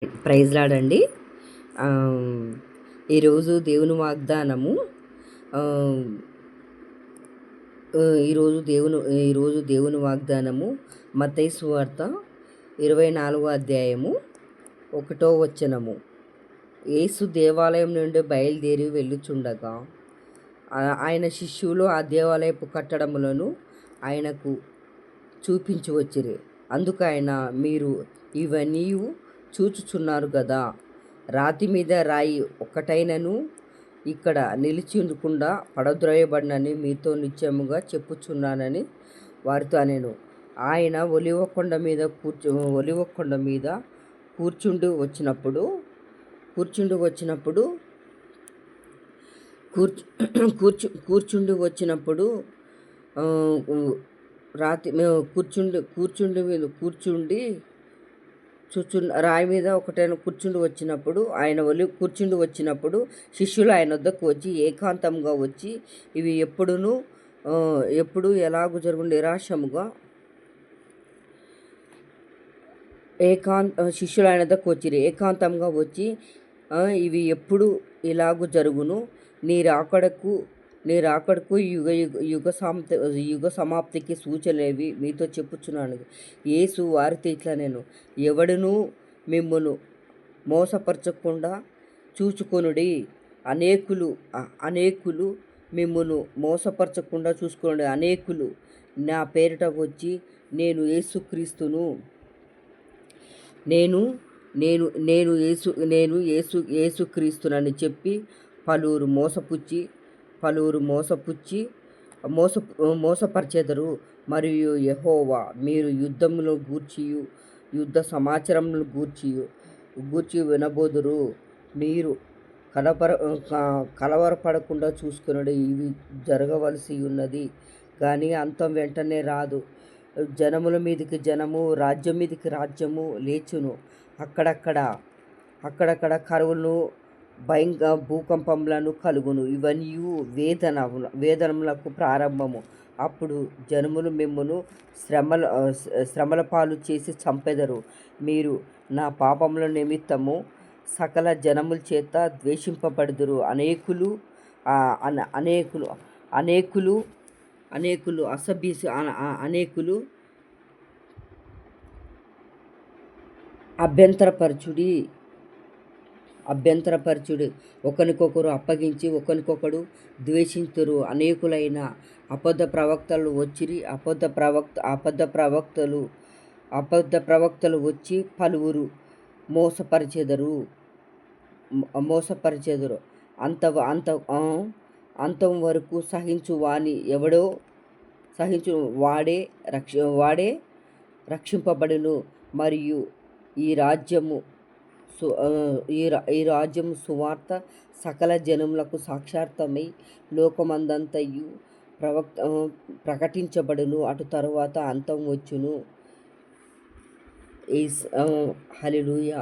Praise లాడండి. ఈరోజు దేవుని వాగ్దానము ఆహ్, ఈరోజు దేవుని వాగ్దానము మత్తయి సువార్త 24వ అధ్యాయము 1వ వచనము. యేసు దేవాలయం నుండి బయలుదేరి వెళ్ళుచుండగా ఆయన శిష్యులు ఆ దేవాలయపు కట్టడములను ఆయనకు చూపించి వచ్చిరి. అందుకు ఆయన, మీరు ఇవన్నీ చూచుచున్నారు గదా, రాతి మీద రాయి ఒక్కటైనను ఇక్కడ నిలిచి ఉండకుండా పడద్రోయబడినని మీతో నిశ్చయముగా చెప్పుచున్నానని వారితో అనెను. ఆయన ఒలివ కొండ మీద కూర్చుండి వచ్చినప్పుడు రాయి మీద ఒకటైన కూర్చుండి వచ్చినప్పుడు శిష్యులు ఆయన వద్దకు వచ్చి ఏకాంతంగా వచ్చి, ఇవి ఎప్పుడు ఎలాగూ జరుగు నిరాశముగా శిష్యులు ఆయన వద్దకు వచ్చిరి. ఏకాంతంగా వచ్చి, ఇవి ఎప్పుడు ఇలాగూ జరుగును, నీ రాకడకు యుగ సమాప్తికి సూచనలేవి మీతో చెప్పుచున్నాను. యేసు వారితో ఇట్లా, నేను ఎవడునూ మిమ్మును మోసపరచకుండా చూచుకొనుడి. అనేకులు మిమ్మును మోసపరచకుండా చూసుకొనుడి. అనేకులు నా పేరిట వచ్చి నేను యేసుక్రీస్తును, నేను యేసుక్రీస్తునని చెప్పి పలువురు మోసపరిచెదరు. మరియు యెహోవా మీరు యుద్ధములను గూర్చియు యుద్ధ సమాచారములను గూర్చి వినబోదురు. మీరు కలవరపడకుండా చూసుకొనుడి. ఇవి జరగవలసి ఉన్నది కానీ అంతం వెంటనే రాదు. జనముల మీదికి జనము, రాజ్యం మీదికి రాజ్యము లేచును. అక్కడక్కడ కరువులను, భూకంపములను కలుగును. ఇవన్నీ వేదనములకు ప్రారంభము. అప్పుడు జనములు మిమ్మును శ్రమల పాలు చేసి చంపెదరు. మీరు నా పాపముల నిమిత్తము సకల జనముల చేత ద్వేషింపబడుదురు. అనేకులు అభ్యంతరపరచుడి, ఒకరికొకరు అప్పగించి ఒకరికొకడు ద్వేషింతురు. అనేకులైన అబద్ధ ప్రవక్తలు వచ్చిరి. అబద్ధ ప్రవక్తలు వచ్చి పలువురు మోసపరిచెదరు. అంతం వరకు సహించు వాడే రక్షింపబడును. మరియు ఈ రాజ్యము సువార్త సకల జనములకు సాక్షార్థమై లోకమందంతయు ప్రకటించబడును. అటు తరువాత అంతం వచ్చును. హల్లెలూయా.